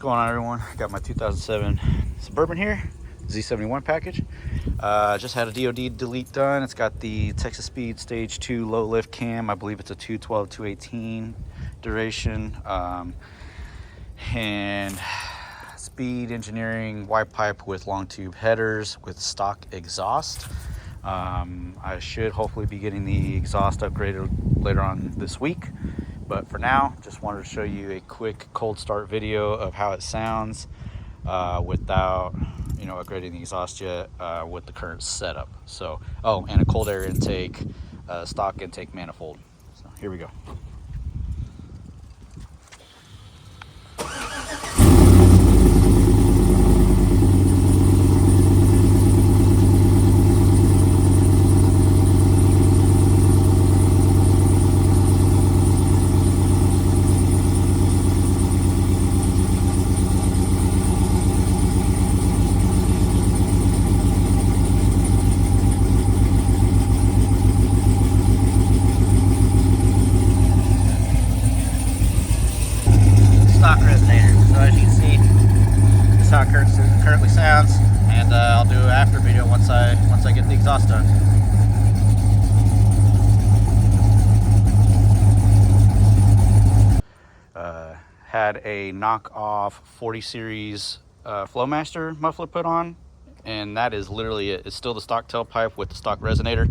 going on, everyone? Got my 2007 Suburban here, Z71 package. Just had a DOD delete done. It's got the TSP Stage 2 low lift cam. I believe it's a 212, 218 duration. And speed engineering wide pipe with long tube headers with stock exhaust. I should hopefully be getting the exhaust upgraded later on this week. But for now, just wanted to show you a quick cold start video of how it sounds without, upgrading the exhaust yet with the current setup. So, oh, and a cold air intake, stock intake manifold. So here we go. Stock resonator. So as you can see, this is how it currently sounds, and I'll do an after video once I get the exhaust done. Had a knockoff 40 series flowmaster muffler put on, and that is literally it. It's still the stock tailpipe with the stock resonator.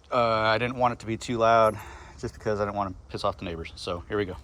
I didn't want it to be too loud just because I didn't want to piss off the neighbors. So here we go.